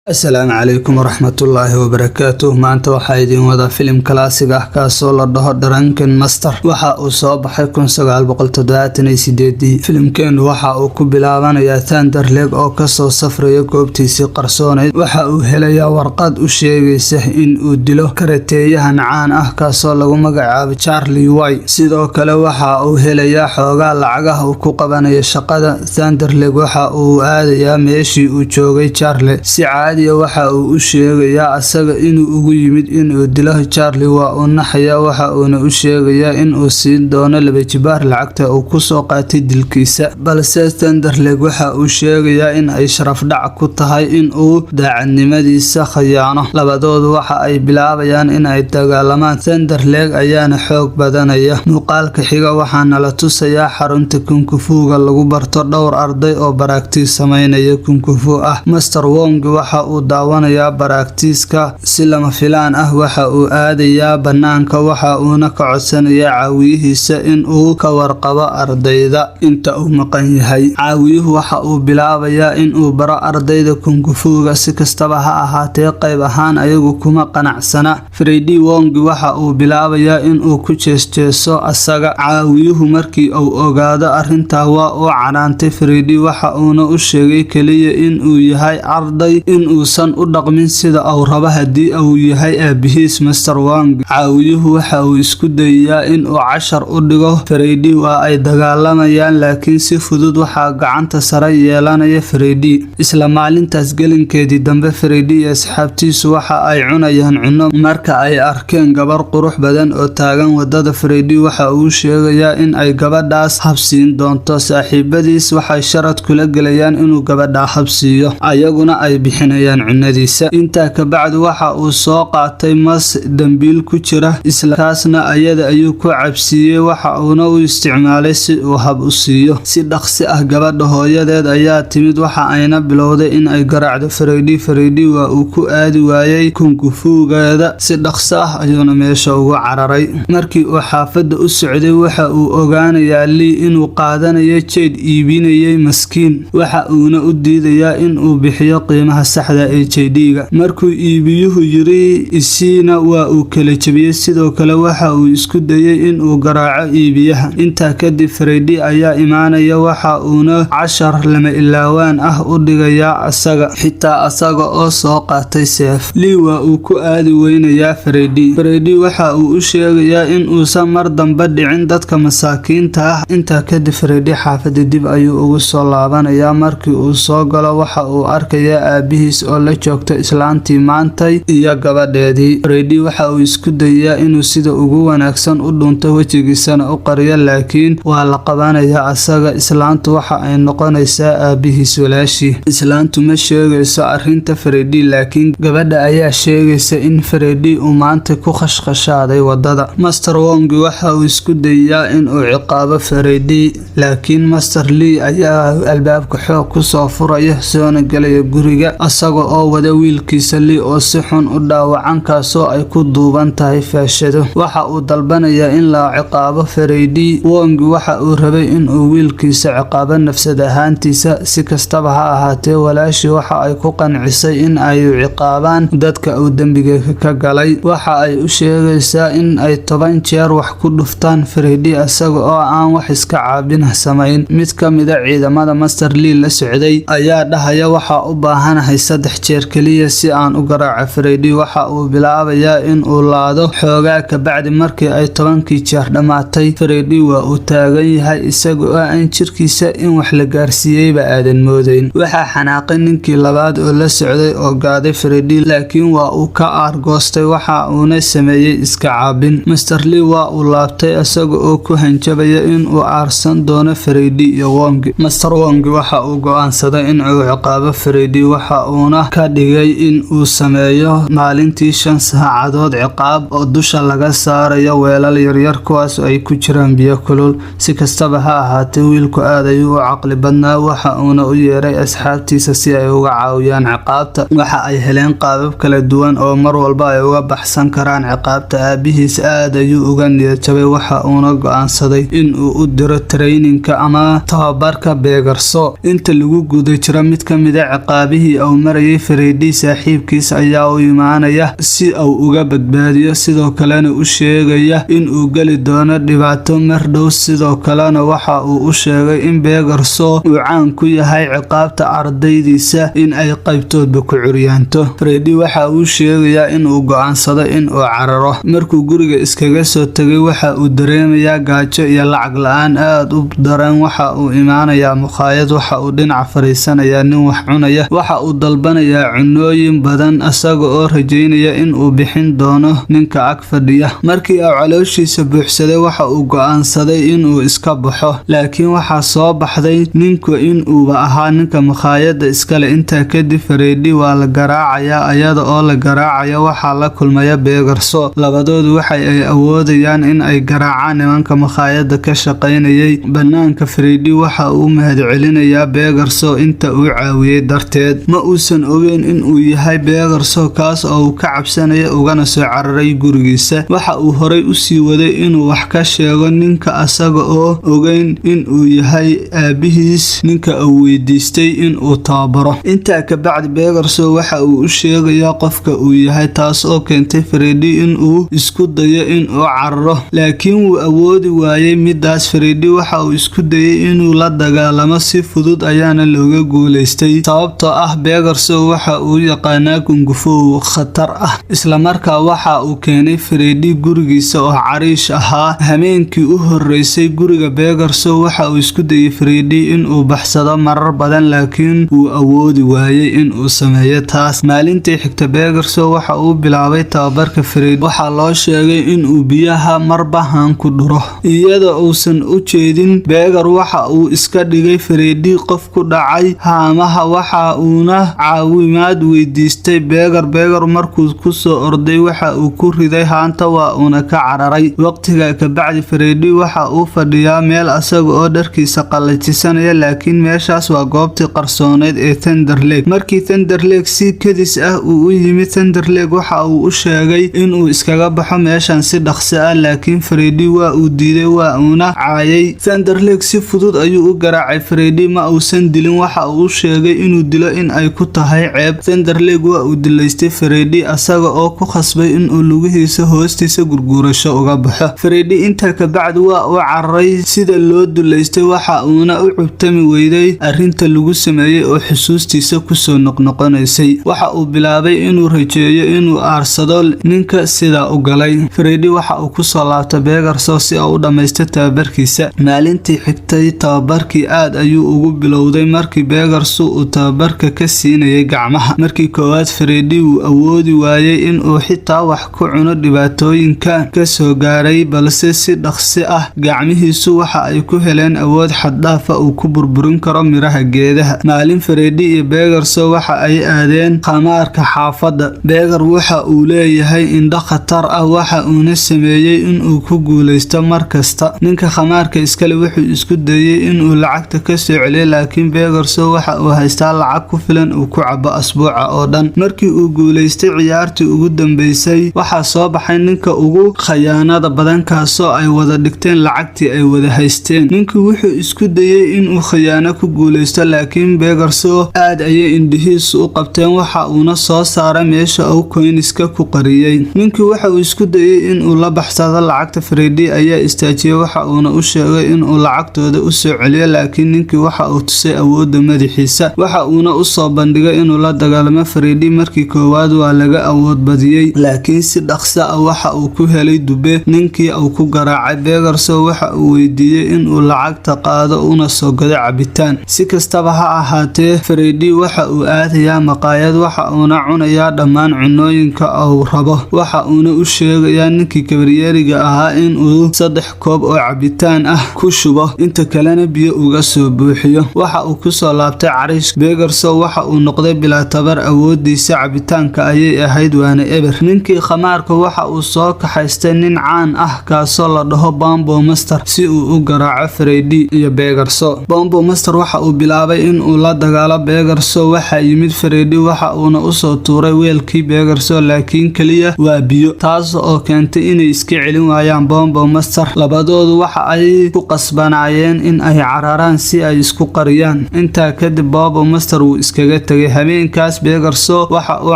السلام عليكم ورحمة الله وبركاته. maanta waxaa idin wada filim kalaasig ah kaasoo la dhaho Drunken Master. waxa uu soo baxay 1978. filimkeenu waxa uu ku bilaabanayaa Thunder Lake oo kasoo safraya goobtiisii qarsooneyd. waxa uu helayaa warqad u sheegaysa in uu dilo karateeyahan caan ah kaasoo lagu magacaabo Charlie White. sidoo kale waxa uu helayaa xoogaa lacagaha uu ku qabanayo shaqada Thunder Lake. waxa uu aadayaa meeshii uu joogay Charlie si waxa uu u sheegayaa asaga inuu ugu yimid inuu dilo Charlie. waa uu naxaya waxa uuna u sheegayaa in uu siin doono laba jibaar lacagta uu ku soo qaatay dilkiisa, balse Thunder Lake waxa uu sheegayaa in ay sharaf dhac ku tahay in uu daacadnimadiisa khiyaano. labadoodu waxa ay bilaabayaan in ay dagaalamaan. Thunder Lake ayaana xoog badanaya. muuqaalka xiga waxaana la tusayaa xarunta kung fu-ga lagu barto dhowr arday oo baraagtiis sameynaya kung fu ah. Master Wong waxa uu daawanayaa baraagtiiska si lama filaan ah. waxa uu aadayaa banaanka waxa uuna ka codsanayaa caawiyihiisa in uu ka warqabo ardayda inta uu maqan yahay. caawiyuhu waxa uu bilaabayaa in uu baro ardayda kung fu-ga. si kastaba ha ahaatee qayb ahaan ayagu kuma qanacsana. Freddy Wong waxa uu bilaabayaa in uu ku jeesjeeso asaga. caawiyuhu markii uu ogaado arrintaa waa uu canaantay Freddy waxa uuna u sheegay kaliya in uu yahay arday in uusan u dhaqmin sida uu rabo haddii uu yahay aabihiis. Master Wong caawiyuhu waxa uu isku dayayaa in uu cashar u dhigo Freddy. waa ay dagaalamayaan laakiin si fudud waxaa gacanta sare yeelanaya Freddy. isla maalintaas gelinkeedii dambe Freddy iyo asxaabtiisu waxa ay cunayaan cunno marka ay arkeen gabar qurux badan oo taagan wadada. Freddy waxa uu sheegayaa in ay gabadhaas habsiin doonto. saaxiibadiis waxay sharad kula gelayaan inuu gabadha habsiiyo ayaguna ay bixinayaan cunadiisa. intaa ka bacdi waxa uu soo qaatay mas dambiil ku jira isla kaasna ayada ayuu ku cabsiiyey waxa uuna u isticmaalay si uu hab u siiyo. si dhaqsi ah gabadha hooyadeed ayaa timid waxa ayna bilowday in ay garaacdo Freddy. Freddy waa uu ku aadi waayay kung fu-geeda si dhaqso ah ayuuna meesha ugu cararay. markii uu xaafadda u socday waxa uu ogaanayaa Lee inuu qaadanayo jeed iibinayay maskiin waxa uuna u diidayaa in uu bixiyo qiimaha saxda ee JD-ga. markuu iibiyuhu yiri isiina waa uu kala jabiyay. sidoo kale waxa uu isku dayay in uu garaaco iibiyaha. intaa kadib Freddy ayaa imaanaya waxa uuna cashar lama ilaawaan ah u dhigayaa asaga xitaa asaga oo soo qaatay seef. Lee waa uu ku aadi weynayaa Freddy. Freddy waxa uu u sheegayaa in uusan mar dambe dhicin dadka masaakiinta ah. intaa kadib Freddy xaafadda dib ayuu ugu soo laabanayaa. markii uu soo galo waxa uu arkayaa aabihiis oo la joogta islaantii maantay iyo gabadheedii. Freddy waxa uu isku dayayaa inuu sida ugu wanaagsan u dhunto wejigiisana u qariyo laakiin waa la qabanayaa asaga. islaantu waxa ay noqonaysaa aabihiis walaashii. islaantu ma sheegayso arrinta Freddy laakiin gabadha ayaa sheegaysa in Freddy uu maanta ku khashkhashaaday wadada. Master Wong waxa uu isku dayayaa in uu ciqaabo Freddy laakiin Master Lee ayaa albaabka xoog ku soo furaya soona galaya guriga asaga oo wada wiilkiisa Lee oo si xun u dhaawacan kaasoo ay ku duuban tahay faashado. waxa uu dalbanayaa in la ciqaabo Freddy. Wong waxa uu rabay in uu wiilkiisa ciqaabo nafsad ahaantiisa. si kastaba ha ahaatee walaashii waxa ay ku qancisay in ay ciqaabaan dadka uu dembiga ka galay. waxa ay u sheegaysaa in ay 10 jeer wax ku dhuftaan Freddy asaga oo aan wax iska caabin samayn. mid ka mid ah ciidamada Master Lee la socday ayaa dhahaya waxa u baahanahay 3 jeer kaliya si aan u garaaco Freddy. waxa uu bilaabayaa in uu laado xoogaa ka bacdi markii ay 10kii jeer dhamaatay Freddy waa uu taagan yahay isaga oo aan jirkiisa in wax la gaarsiiyeyba aadan moodayn. waxaa xanaaqay ninkii labaad oo la socday oo gaaday Freddy laakiin waa uu ka aargoostay waxa uuna sameeyay iska caabin. Master Lee waa uu laabtay isaga oo ku hanjabaya in uu aarsan doono Freddy iyo Wong. Master Wong waxa uu go'aansaday in uu ciqaabo Freddy waxa uuna ka dhigay in uu sameeyo maalintii 5 saacadood ciqaab oo dusha laga saarayo weelal yaryar kuwaas oo ay ku jiraan biyo kulul. si kastaba ha ahaatee wiilku aad ayuu u caqli badnaa waxa uuna u yeeray asxaabtiisa si ay uga caawiyaan ciqaabta. waxa ay heleen qaabab kala duwan oo mar walba ay uga baxsan karaan ciqaabta. aabihiis aad ayuu uga niyad jabay waxa uuna go'aansaday in uu u diro traininka ama tababarka beegarso. inta lagu guda jiro mid ka mid ah ciqaabihii uu marayay Freddy saaxiibkiis ayaa u imaanaya si uu uga badbaadiyo sidoo kalena u sheegaya in uu gali doono dhibaato mar dhow sidoo kalena waxa uu u sheegay in Pegasus uu caan ku yahay ciqaabta ardaydiisa in ay qaybtoodba ku curyaanto Freddy waxa uu sheegayaa in uu go'aansado in uu cararo markuu guriga iskaga soo tagay waxa uu dareemayaa gaajo iyo lacag la'aan aad u daran waxa uu imaanayaa maqaayad waxa uu dhinac fariisanayaa nin wax cunaya waxa uu dalbanayaa cunooyin badan asaga oo rajeynaya in uu bixin doono ninka ag fadhiya markii uu calooshiisa buuxsaday waxa uu go'aansaday in uu iska baxo laakiin waxa soo baxday ninku in uu ahaa ninka maqaayada iskale inta kadib Freddy waa la garaacayaa ayada oo la garaacayo waxa la kulmaya Pegasus labadoodu waxa ay awoodayaan in ay garaacaan nimanka maqaayada ka shaqeynayay banaanka Freddy waxa uu mahadcelinayaa Pegasus inta uu caawiyay darteed ma uusan ogeyn in uu yahay Pegasus kaas oo ka cabsanaya ugana soo cararay gurigiisa waxa uu horay u sii waday inuu wax ka sheego ninka asaga oo ogeyn in uu yahay aabihiis ninka uu weydiistay in uu tababaro inta ka bacdi Pegasus waxa uu u sheegayaa qofka uu yahay taas oo keentay Freddy in uu isku dayo in uu cararo laakiin wuu awoodi waayay midaas Freddy waxa uu isku dayay inuu la dagaalamo si fudud ayaana looga guuleystay sababtoo ah Pegasus waxa uu yaqaanaa kung fu khatar ah isla markaa waxa uu keenay Freddy gurigiisa oo cariish ahaa habeenkii u horeysay guriga Pegasus waxa uu isku dayay Freddy in uu baxsado marar badan laakiin wuu awoodi waayay in uu sameeyo taas maalintii xigta Pegasus waxa uu bilaabay tababarka Freddy waxa loo sheegay in uu biyaha marbahan ku dhuro iyada uusan u jeedin Pegasus waxa uu iska dhigay Freddy qof ku dhacay haamaha waxa uuna caawimaad weydiistay Pegasus markuu ku soo orday waxa uu ku riday haanta waa uuna ka cararay waqtiga ka bacdi Freddy waxa uu fadhiyaa meel asaga oo dharkiisa qalajisanaya laakiin meeshaas waa goobtii qarsooneed ee Thunder Lake markii Thunder Lake si kadis ah uu u yimid Thunder Lake waxa uu u sheegay in uu iskaga baxo meeshan si dhaqso ah laakiin Freddy waa uu diiday waa uuna caayay Thunder Lake si fudud ayuu u garaacay Freddy ma uusan dilin waxa uu sheegay inuu dilo in ay ku tahay ceeb Thunder Lake waa uu dilaystay Freddy asaga oo ku khasbay in uu lugihiisa hoostiisa gurguurasho uga baxo Freddy inta ka bacdi waa uu cararay sida loo dilaystay waxa uuna u cubtami weyday arinta lagu sameeyay oo xusuustiisa ku soo noqnoqonaysay waxa uu bilaabay inuu rajeeyo inuu aarsado ninka sida u galay Freddy waxa uu ku soo laabtay Pegasus si uu u dhameesto tababarkiisa maalintii xigtay tababarkii aad ayuu ugu bilowday markii Pegasus uu tababarka ka siinayay gacmaha markii koowaad Freddy uu awoodi waayay in uu xitaa wax ku cuno dhibaatooyinka ka soo gaaray balse si dhaqsi ah gacmihiisu waxa ay ku heleen awood xad dhaaf ah uu ku burburin karo miraha geedaha maalin Freddy iyo Pegasus waxa ay aadeen khamaarka xaafadda Pegasus waxa uu leeyahay indho khatar ah waxa uuna sameeyay in uu ku guuleysto markasta ninka khamaarka iskale wuxuu isku dayay in uu lacagta ka soo celiyo laakiin Pegasus waxa uu haystaa lacag ku filan uu ku cabo asbuuca oo dhan markii uu guuleystay ciyaartii ugu dambeysay waxa soo baxay ninka ugu khayaanada badan kaasoo ay wada dhigteen lacagtii ay wada haysteen ninkii wuxuu isku dayay in uu khayaano ku guuleysto laakiin Pegasus aad ayay indhihiisu u qabteen waxa uuna soo saaray meesha uu coinska ku qariyay ninkii waxa uu isku dayay in uu la baxsado lacagta Freddy ayaa istaajiyay waxa uuna u sheegay in uu lacagtooda u soo celiyo laakiin ninkii waxa uu tusay awoodda madaxiisa waxa uuna u soo bandhigay inuu la dagaalamo Freddy markii koowaad waa laga awood badiyay laakiin si dhaqso ah waxa uu ku helay dube ninkii uu ku garaacay Pegasus waxa uu weydiiyay in uu lacagta qaado una soo gado cabitaan si kastaba ha ahaatee Freddy waxa uu aadayaa maqaayad waxa uuna cunayaa dhammaan cunooyinka uu rabo waxa uuna u sheegayaa ninkii kabaryeeriga ahaa in uu 3 koob oo cabitaan ah ku shubo inta kalena biyo uga soo buuxiyo waxa uu ku soo laabtay cariish Pegasus waxa uu noqday bilaa tabar awoodiisa cabitaanka ayay ahayd waana eber ninkii khamaarka waxa uu soo kaxaystay nin caan ah kaasoo la dhaho Bombo Master si uu u garaaco Freddy iyo Pegasus Bombo Master waxa uu bilaabay in uu la dagaalo Pegasus waxa yimid Freddy waxa uuna u soo tuuray weelkii Pegasus laakiin kaliya waa biyo taas oo keentay inay iska celin waayaan Bombo Master labadoodu waxa ay ku qasbanayeen in ay cararaan si ay isku qariyaan inta kadib Bombo Master uu iskaga tagay tegay habeenkaas Pegasus waxa uu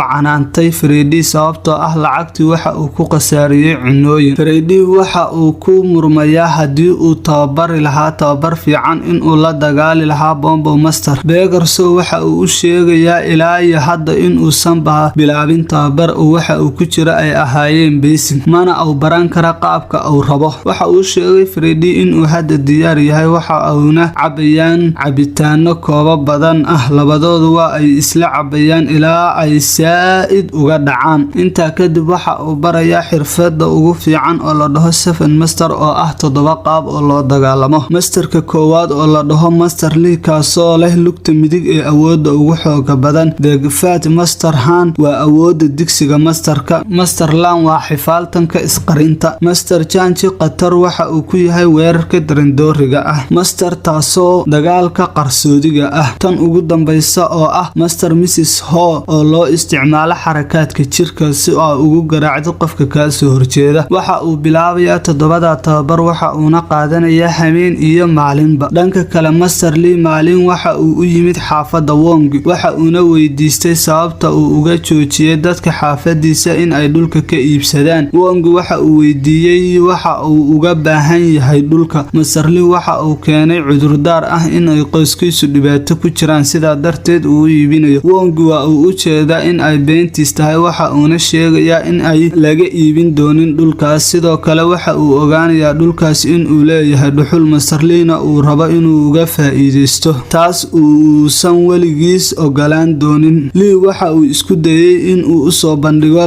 canaantay Freddy sababtoo ah lacagtii waxa uu ku qasaariyay cunooyin. Freddy waxa uu ku murmayaa haddii uu tababari lahaa tababar fiican in uu la dagaali lahaa Bombo Master. Pegasus waxa uu sheegayaa ilaa iyo hadda in uusan bilaabin tababar oo waxa uu ku jira ay ahaayeen basic mana uu baran kara qaabka uu rabo. Waxa uu sheegay Freddy in uu hadda diyaar yahay waxa uuna cabayaan cabitaano koob badan ah labadoodu waa ay isla cabayaan ilaa ay saaid uga dhacaan. Inta kadib waxa uu barayaa xirfadda ugu fiican oo la dhaho Seven Master oo ah 7 qaab oo loo dagaalamo. Masterka koowaad oo la dhaho Master Lee kaasoo leh lugta midig ee awoodda ugu xooga badan. The Fat Master Hand waa awoodda digsiga masterka. Master Lan waa xifaaltanka isqarinta. Master Chanchi qatar waxa uu ku yahay weerarka darandooriga ah. Master taasoo dagaalka qarsoodiga ah. Tan ugu dambaysa oo ah Master Mrs. Ho oo loo isticmaalo xarakaadka jirka si uu ugu garaacdo qofka ka soo horjeeda. Waxa uu bilaabayaa 7 tababar waxa uuna qaadanayaa habeen iyo maalinba. Dhanka kale Master Lee maalin waxa uu u yimid xaafadda Wong waxa uuna weydiistay sababta uu uga joojiyay dadka xaafadiisa in ay dhulka ka iibsadaan. Wong waxa uu weydiiyay waxa uu uga baahan yahay dhulka. Master Lee waxa uu keenay cudurdaar ah in ay qoyskiisu dhibaato ku jiraan sidaa darteed uu iibinayo. Wong waa uu u jeedaa in ay beentiis tahay waxa uuna sheegayaa in ay laga iibin doonin dhulkaas. Sidoo kale waxa uu ogaanayaa dhulkaas in uu leeyahay dhuxul. Master Lee u rabo inuu uga faa'iideysto taas uusan weligiis ogolaan doonin. Lee waxa uu isku dayay in uu u soo bandhigo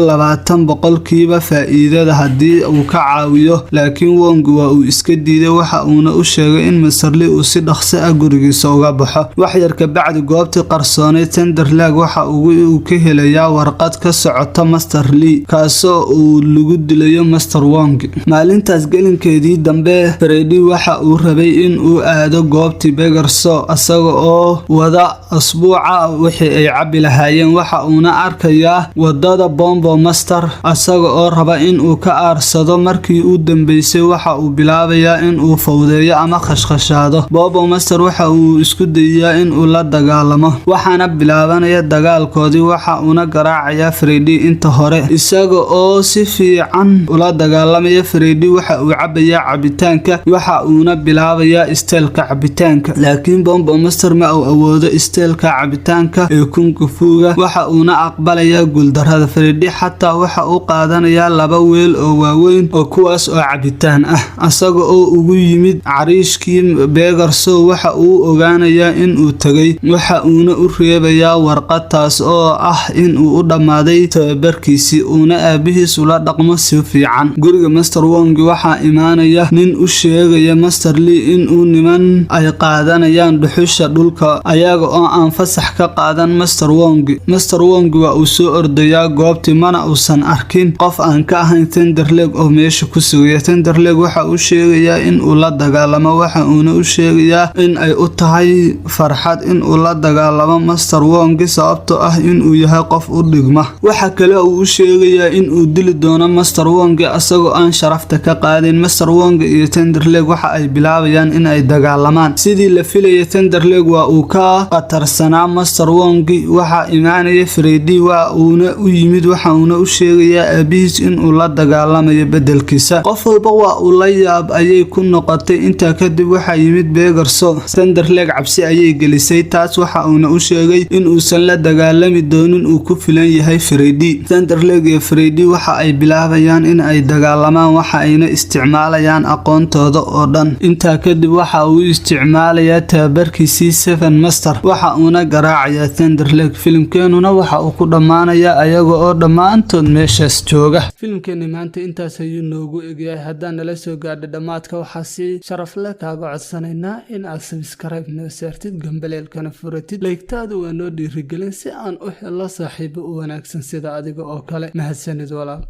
20% faa'iidada haddii uu ka caawiyo laakiin Wong waa uu iska diiday waxa uuna u sheegay in Master Lee uu si dhaqso ah gurigiisa uga baxo. wax yar ka bacdi goobtii qarsooneyd Thunder Lake waxa uu ka helayaa warqad ka socota Master Lee kaasoo uu lagu dilayo Master Wong. maalintaas gelinkeedii dambe Freddy waxa uu rabay in uu aado goobtii Pegasus asaga oo wada asbuuca wixii ay cabi lahaayeen. waxa uuna arkayaa wadada Bombo Master asaga oo raba in uu ka aarsado. markii uu dambeysay waxa uu bilaabayaa in uu fawdeeyo ama khashkhashaado. Bombo Master waxa uu isku dayaa in uu la dagaalamo waxaana bilaabanaya dagaalkoodii. waxa uuna garaacayaa Freddy inta hore isaga oo si fiican ula dagaalamaya. Freddy waxa uu cabayaa cabitaanka waxa uuna bilaabayaa isteelka cabitaanka laakiin Bombo Master ma uu awoodo isteelka cabitaanka ee Kung Fu-ga waxa uuna aqbalayaa guuldarrada. Freddy xataa waxa uu qaadanayaa 2 weel oo waaweyn oo kuwaas oo cabitaan ah asaga oo ugu yimid cariishkii Pegasus. waxa uu ogaanayaa in uu tagay waxa uuna u reebayaa warqad taas oo ah in uu u dhamaaday tababarkiisii uuna aabihiis ula dhaqmo si fiican. guriga Master Wong waxa imaanaya nin u sheegaya Master Lee in uu niman ay qaadanayaan dhuxusha dhulka ayaga oo aan fasax ka qaadan Master Wong. Master Wong waa uu soo ordayaa goobtii mana uusan arkin qof aan ka ahayn Thunder Lake oo meesha ku sugaya. Thunder Lake waxa uu sheegayaa in uu la dagaalamo waxa uuna u sheegayaa in ay u tahay farxad in uu la dagaalamo Master Wong sababtoo ah in uu yahay qof u dhigma. waxa kale oo uu sheegayaa in uu dili doono Master Wong asagoo aan sharafta ka qaadin. Master Wong iyo Thunder Lake waxa ay bilaabayaan in ay dagaalamaan sidii la filayay. Thunder Lake waa uu ka qatarsanaa Master Wong. waxa imaanaya Freddy waa uuna u yimid waxa uuna u sheegayaa aabihiis in uu la dagaalamayo bedelkiisa. qof walba waa uu la yaab ayay ku noqotay. inta kadib waxa yimid Pegasus. Thunder Lake cabsi ayay gelisay taas waxa uuna u sheegay in uusan la dagaalami doonin uu ku filan yahay Freddy. Thunder Lake iyo Freddy waxa ay bilaabayaan in ay dagaalamaan waxa ayna isticmaalayaan aqoontooda oo dhan. inta kadib waxa uu isticmaalayaa tababarkiisii Seven Master waxa uuna garaacayaa Thunder Lake. filimkeenuna waxa uu ku dhamaanayaa ayaga oo dhammaantood meeshaas jooga. filimkeena maanta intaas ayuu noogu egyahay. haddaan nala soo gaadho dhammaadka waxaa si sharaf leh kaaga codsanaynaa in aad subscribe noo saartid gambaleelkana furatid. laygtaadu waa noo dhiirigelin si aan u helo saaxiibo u wanaagsan sida adiga oo kale. mahadsanid walaal.